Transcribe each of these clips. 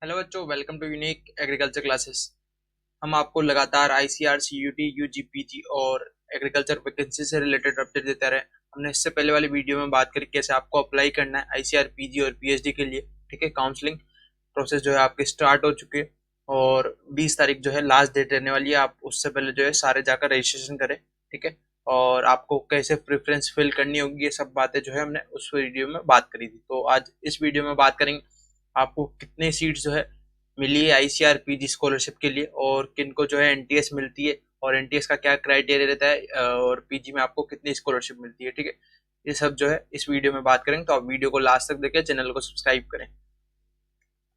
Hello बच्चों, welcome to unique agriculture classes. हम आपको लगातार आईसीआर, सीयूटी, यूजीपीजी और एग्रीकल्चर वैकेंसी से रिलेटेड अपडेट देते रहे। हमने इससे पहले वाली वीडियो में बात करी कैसे आपको अप्लाई करना है आईसीआर, पीजी और पीएचडी के लिए। ठीक है, काउंसलिंग प्रोसेस जो है आपके स्टार्ट हो चुके हैं और 20 तारीख जो है लास्ट डेट रहने वाली है। आप उससे पहले जो है सारे जाकर रजिस्ट्रेशन करें। ठीक है, और आपको कैसे प्रेफरेंस फिल करनी होगी, ये सब बातें जो है हमने उस वीडियो में बात करी थी। तो आज इस वीडियो में बात करेंगे आपको कितने सीट्स जो है मिली है आईसीआर पीजी स्कॉलरशिप के लिए, और किनको जो है एनटीएस मिलती है, और एनटीएस का क्या क्राइटेरिया रहता है, और पीजी में आपको कितनी स्कॉलरशिप मिलती है। ठीक है, ये सब जो है इस वीडियो में बात करेंगे, तो आप वीडियो को लास्ट तक देखें, चैनल को सब्सक्राइब करें।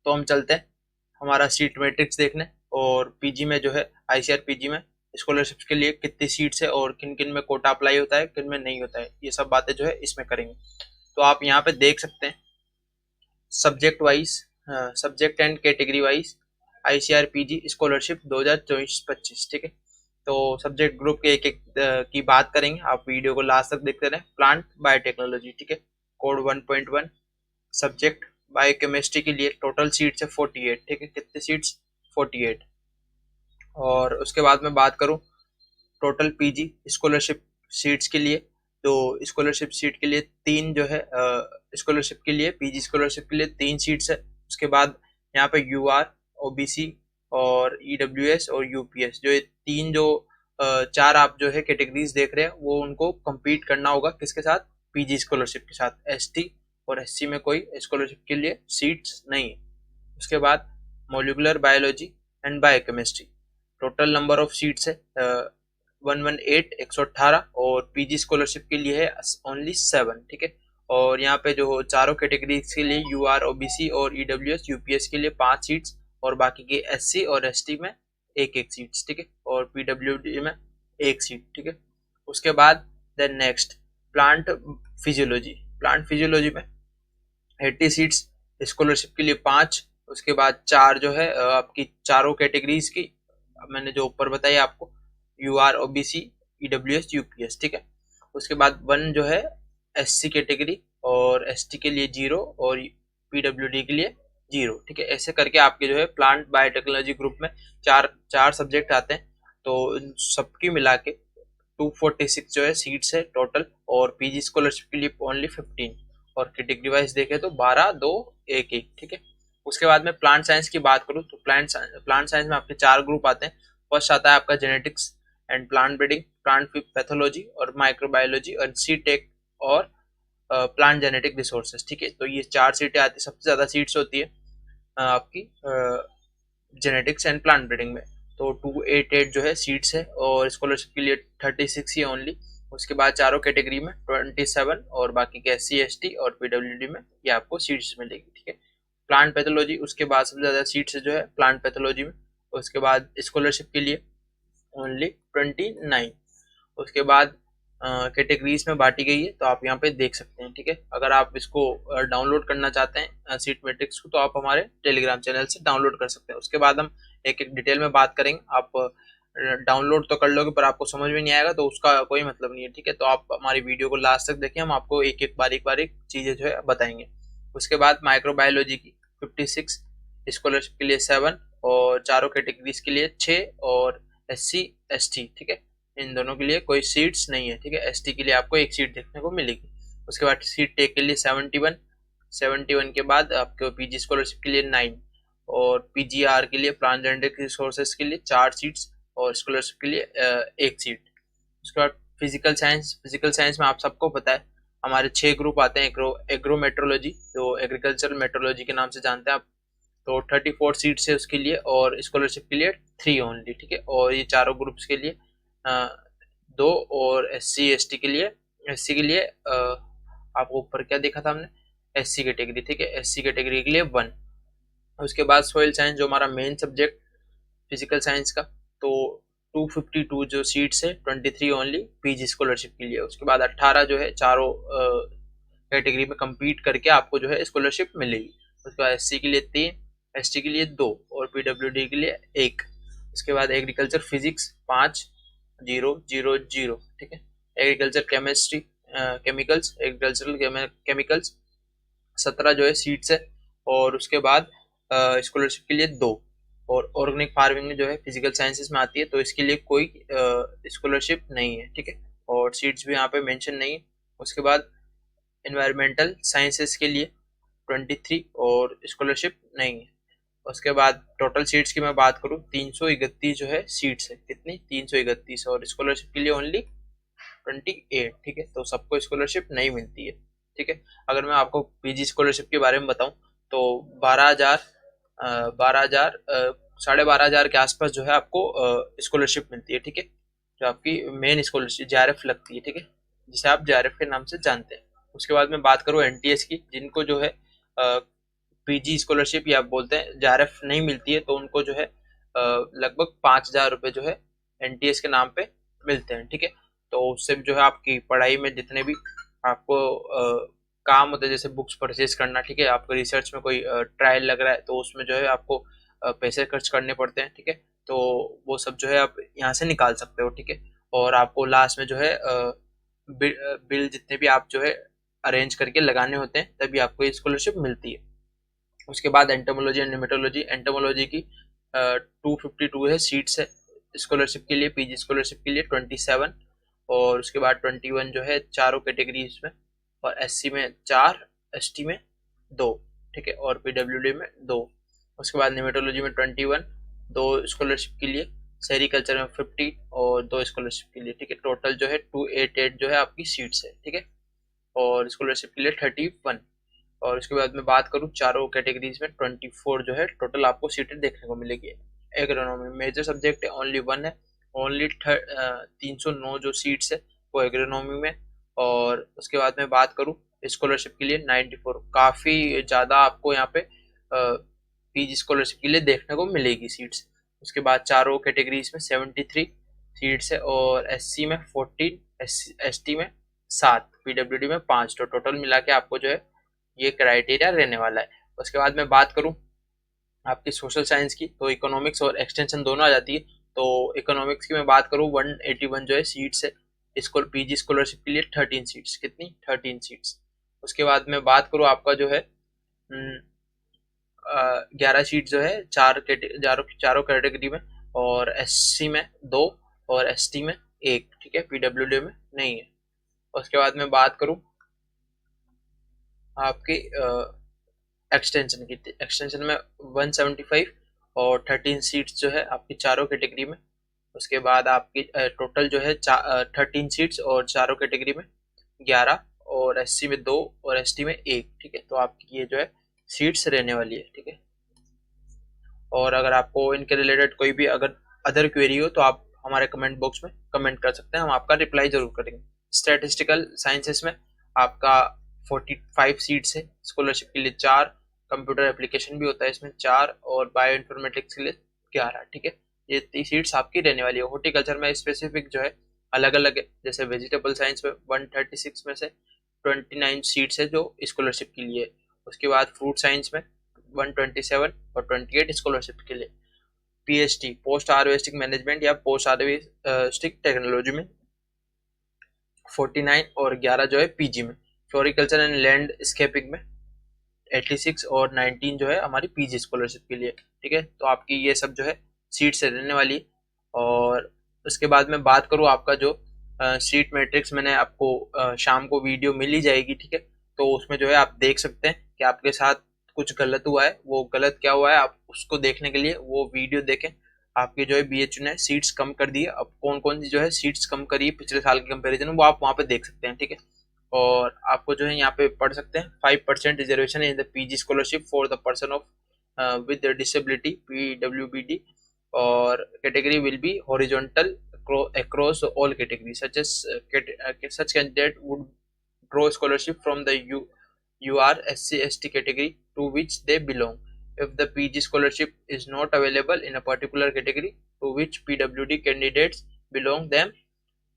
तो हम चलते हैं हमारा सीट मैट्रिक्स देखने, और पीजी में जो है आईसीआर पीजी में स्कॉलरशिप के लिए कितनी सीट्स है और किन किन में कोटा अप्लाई होता है, किन में नहीं होता है, ये सब बातें जो है इसमें करेंगे। तो आप यहाँ पे देख सकते हैं subject wise, subject and category wise ICR PG scholarship 2024-25। ठीक है, तो सब्जेक्ट ग्रुप के एक एक की बात करेंगे। आप वीडियो को लास्ट तक देखते रहें। प्लांट बायोटेक्नोलॉजी, ठीक है, कोड 1.1। सब्जेक्ट बायोकेमिस्ट्री के लिए टोटल सीट्स है 48। ठीक है, कितने सीट्स? 48। और उसके बाद में बात करूं टोटल पीजी स्कॉलरशिप सीट्स के लिए, तो स्कॉलरशिप सीट के लिए तीन जो है, स्कॉलरशिप के लिए, पीजी स्कॉलरशिप के लिए तीन सीट्स है। उसके बाद यहाँ पे यूआर, ओबीसी और ईडब्ल्यूएस और यूपीएस, जो ये तीन जो चार आप जो है कैटेगरीज देख रहे हैं, वो उनको compete करना होगा किसके साथ? पीजी स्कॉलरशिप के साथ। एसटी और एससी में कोई स्कॉलरशिप के लिए सीट्स नहीं है। उसके बाद molecular biology and biochemistry, total number of seats है 118, और पीजी स्कॉलरशिप के लिए है ओनली 7। ठीक है, और यहाँ पे जो चारों कैटेगरीज के लिए यूआर, ओबीसी और ईडब्ल्यूएस, यूपीएस के लिए 5 सीट्स, और बाकी के एससी और एसटी में एक एक सीट्स। ठीक है, और पीडब्ल्यूडी में एक सीट। ठीक है, उसके बाद then next plant physiology. Plant physiology में 80 सीट्स, स्कॉलरशिप के लिए 5। उसके बाद चार जो है आपकी चारों कैटेगरीज की मैंने जो ऊपर बताई आपको, U R, OBC, EWS, UPS. ठीक है, उसके बाद वन जो है एससी कैटेगरी, और एसटी के लिए 0 और पीडब्ल्यूडी के लिए 0। ठीक है, ऐसे करके आपके जो है प्लांट बायोटेक्नोलॉजी ग्रुप में चार चार सब्जेक्ट आते हैं। तो इन सबकी मिला के 246 जो है सीट्स है टोटल, और पीजी स्कॉलरशिप के लिए ओनली 15। और कैटेगरी वाइज देखे तो 12, 2, 1, 1। ठीक है, उसके बाद में प्लांट साइंस की बात करूँ तो प्लांट साइंस में आपके चार ग्रुप आते हैं। फर्स्ट आता है आपका genetics and plant breeding, plant pathology और माइक्रोबायोलॉजी, और सी टेक और प्लांट जेनेटिक रिसोर्सेज। ठीक है, तो ये चार सीटें आती है। सबसे ज्यादा सीट्स होती है आपकी जेनेटिक्स एंड प्लांट ब्रीडिंग में, तो 288 जो है सीट्स है, और स्कॉलरशिप के लिए 36 ही ओनली। उसके बाद चारों कैटेगरी में 27, और बाकी के एस सी, एस टी और पीडब्ल्यूडी में ये आपको सीट्स मिलेगी। ठीक है, प्लांट पैथोलॉजी उसके बाद सबसे ज्यादा सीट्स जो है प्लांट पैथोलॉजी में। उसके बाद स्कॉलरशिप के लिए ओनली 29। उसके बाद कैटेगरीज में बांटी गई है, तो आप यहाँ पे देख सकते हैं। ठीक है, अगर आप इसको डाउनलोड करना चाहते हैं सीट मैट्रिक्स को, तो आप हमारे टेलीग्राम चैनल से डाउनलोड कर सकते हैं। उसके बाद हम एक एक डिटेल में बात करेंगे। आप डाउनलोड तो कर लोगे, पर आपको समझ में नहीं आएगा तो उसका कोई मतलब नहीं है। ठीक है, तो आप हमारी वीडियो को लास्ट तक देखें, हम आपको एक एक बारीक बारीक चीजें जो है बताएंगे। उसके बाद माइक्रोबायोलॉजी की 56, स्कॉलरशिप के लिए 7, और चारों कैटेगरीज के लिए 6, और एस सी, एस टी। ठीक है, इन दोनों के लिए कोई सीट्स नहीं है। ठीक है, एसटी के लिए आपको एक सीट देखने को मिलेगी। उसके बाद सीट टेक के लिए 71 के बाद आपको पीजी स्कॉलरशिप के लिए 9, और पीजीआर के लिए प्लांट जेनेटिक रिसोर्सेज के लिए 4 सीट्स, और स्कॉलरशिप के लिए एक सीट। उसके बाद फिजिकल साइंस में आप सबको पता है हमारे 6 ग्रुप आते हैं। एग्रो मेट्रोलॉजी, जो एग्रीकल्चरल मेट्रोलॉजी के नाम से जानते हैं आप, तो 34 सीट्स है उसके लिए, और स्कॉलरशिप के लिए 3 ओनली। ठीक है, और ये चारों ग्रुप्स के लिए 2, और एस सी के लिए आपको ऊपर क्या देखा था हमने, एस सी कैटेगरी। ठीक है, एस सी कैटेगरी के लिए 1। उसके बाद सोइल साइंस जो हमारा मेन सब्जेक्ट फिजिकल साइंस का, तो 252 जो सीट्स है, 23 ओनली पीजी स्कॉलरशिप के लिए। उसके बाद 18 जो है चारों कैटेगरी में compete करके आपको जो है स्कॉलरशिप मिलेगी। उसके बाद एस सी के लिए 3, एस टी के लिए 2, और पीडब्ल्यूडी के लिए 1। उसके बाद एग्रीकल्चर फिजिक्स 5, 0, 0, 0। ठीक है, एग्रीकल्चर केमिस्ट्री, एग्रीकल्चरल केमिकल्स 17 जो है सीट्स है। और उसके बाद स्कॉलरशिप के लिए 2, और ऑर्गेनिक फार्मिंग में जो है फिजिकल साइंसेस में आती है तो इसके लिए कोई स्कॉलरशिप नहीं है, ठीक है, और सीट्स भी यहाँ पे मेंशन नहीं है। उसके बाद एनवायरमेंटल साइंसेस के लिए 23 और स्कॉलरशिप नहीं है। उसके बाद टोटल सीट्स की मैं बात करूँ 331 जो है सीट्स है, कितनी 331, और स्कॉलरशिप के लिए ओनली 28, ठीक है, तो सबको स्कॉलरशिप नहीं मिलती है, ठीक है। अगर मैं आपको पीजी स्कॉलरशिप के बारे में बताऊं तो 12,000 12,000 12,500 के आसपास जो है आपको स्कॉलरशिप मिलती है, ठीक है, जो आपकी मेन स्कॉलरशिप जेआरएफ लगती है, ठीक है, जिसे आप जेआरएफ के नाम से जानते हैं। उसके बाद मैं बात करूँ एनटीएस की, जिनको जो है पीजी स्कॉलरशिप या बोलते हैं जेआरएफ नहीं मिलती है, तो उनको जो है लगभग 5,000 रुपये जो है एनटीएस के नाम पे मिलते हैं, ठीक है। तो उससे जो है आपकी पढ़ाई में जितने भी आपको काम होते हैं, जैसे बुक्स परचेज करना, ठीक है, आपको रिसर्च में कोई ट्रायल लग रहा है तो उसमें जो है आपको पैसे खर्च करने पड़ते हैं, ठीक है, तो वो सब जो है आप यहाँ से निकाल सकते हो, ठीक है। और आपको लास्ट में जो है बिल जितने भी आप जो है अरेंज करके लगाने होते हैं तभी आपको ये स्कॉलरशिप मिलती है। उसके बाद एंटोमोलॉजी एंड निमेटोलॉजी, एंटोमोलॉजी की 252 है सीट्स है स्कॉलरशिप के लिए, पीजी स्कॉलरशिप के लिए 27, और उसके बाद 21 जो है चारों कैटेगरीज में, और एससी में 4, एसटी में 2, ठीक है, और पीडब्ल्यूडी में 2। उसके बाद निमेटोलॉजी में 21, 2 स्कॉलरशिप के लिए, सेरिकल्चर में 50 और 2 स्कॉलरशिप के लिए, ठीक है, टोटल जो है 288 जो है आपकी सीट्स है, ठीक है, और स्कॉलरशिप के लिए 31। और उसके बाद मैं बात करूँ चारों कैटेगरीज में 24 जो है टोटल आपको सीटें देखने को मिलेगी। एग्रोनॉमी मेजर सब्जेक्ट है, ओनली 1 है, ओनली 309 जो सीट्स है वो एग्रोनॉमी में। और उसके बाद मैं बात करूँ स्कॉलरशिप के लिए 94, काफ़ी ज़्यादा आपको यहाँ पे पीजी स्कॉलरशिप के लिए देखने को मिलेगी सीट्स। उसके बाद चारों कैटेगरीज में 73 सीट्स है, और एससी में 14, एसटी में 7, पीडब्ल्यूडी में 5, तो टोटल मिला के आपको जो है ये क्राइटेरिया रहने वाला है। उसके बाद मैं बात करूं आपकी सोशल साइंस की, तो इकोनॉमिक्स और एक्सटेंशन दोनों आ जाती है। तो इकोनॉमिक्स की मैं बात करूं 181 जो है सीट्स है, इसको पीजी स्कॉलरशिप के लिए 13 सीट्स, कितनी 13 सीट्स। उसके बाद मैं बात करूं आपका जो है 11 सीट जो है चारों कैटेगरी में, और एससी में 2 और एसटी में 1, ठीक है, पीडब्ल्यूडी में नहीं है। उसके बाद मैं बात करूं आपकी एक्सटेंशन की, एक्सटेंशन में 175 और 13 सीट्स जो है आपकी चारों कैटेगरी में। उसके बाद आपकी टोटल जो है 13 सीट्स और चारों कैटेगरी में 11, और एससी में 2 और एसटी में 1, ठीक है, तो आपकी ये जो है सीट्स रहने वाली है, ठीक है। और अगर आपको इनके रिलेटेड कोई भी अगर अदर क्वेरी हो तो आप हमारे कमेंट बॉक्स में कमेंट कर सकते हैं, हम आपका रिप्लाई जरूर करेंगे। स्टैटिस्टिकल साइंसेस में आपका 45 सीट्स है, स्कॉलरशिप के लिए 4, कंप्यूटर एप्लीकेशन भी होता है इसमें 4, और बायो इन्फॉर्मेटिक्स के लिए 11, ठीक है, ये 30 सीट्स आपकी रहने वाली है। हॉर्टिकल्चर में स्पेसिफिक जो है अलग अलग है, जैसे वेजिटेबल साइंस में 136 में से 29 सीट्स है जो स्कॉलरशिप के लिए। उसके बाद फ्रूट साइंस में 127 और 28 स्कॉलरशिप के लिए। पीएचडी पोस्ट हार्वेस्टिंग मैनेजमेंट या पोस्ट हार्वेस्टिंग टेक्नोलॉजी में 49 और 11 जो है पीजी में। फ्लोरिकल्चर एंड लैंडस्केपिंग में 86 और 19 जो है हमारी पीजी स्कॉलरशिप के लिए, ठीक है, तो आपकी ये सब जो है सीट से रहने वाली। और उसके बाद मैं बात करूँ आपका जो सीट मैट्रिक्स, मैंने आपको शाम को वीडियो मिल ही जाएगी, ठीक है, तो उसमें जो है आप देख सकते हैं कि आपके साथ कुछ गलत हुआ है, वो गलत क्या हुआ है आप उसको देखने के लिए वो वीडियो देखें। आपके जो है बीएचयू ने सीट्स कम कर दी है, अब कौन कौन सी जो है सीट्स कम करी है पिछले साल के कंपेरिजन में वो आप वहाँ पे देख सकते हैं, ठीक है। और आपको जो है यहाँ पे पढ़ सकते हैं 5% reservation in the PG scholarship for the person of with disability PWBD, और category will be horizontal across all categories such candidate would draw scholarship from the UR SC/ST category to which they belong. If the PG scholarship is not available in a particular category to which PWD candidates belong, then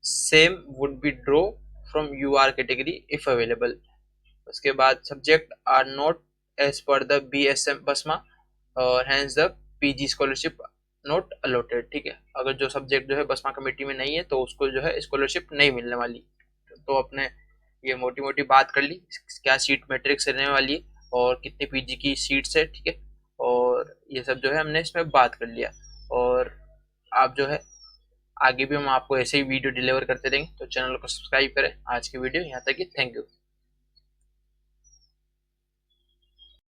same would be draw from UR category if available. उसके बाद subject are not as per the BSM BSMA और hence the PG scholarship not allotted, ठीक है, अगर जो subject जो है बसमा कमेटी में नहीं है तो उसको जो है स्कॉलरशिप नहीं मिलने वाली। तो अपने ये मोटी मोटी बात कर ली क्या सीट मैट्रिक्स रहने वाली है और कितनी पीजी की सीट्स है, ठीक है, और ये सब जो है हमने इसमें बात कर लिया। और आप जो है आगे भी हम आपको ऐसे ही वीडियो डिलीवर करते रहेंगे, तो चैनल को सब्सक्राइब करें। आज की वीडियो यहाँ तक ही, थैंक यू।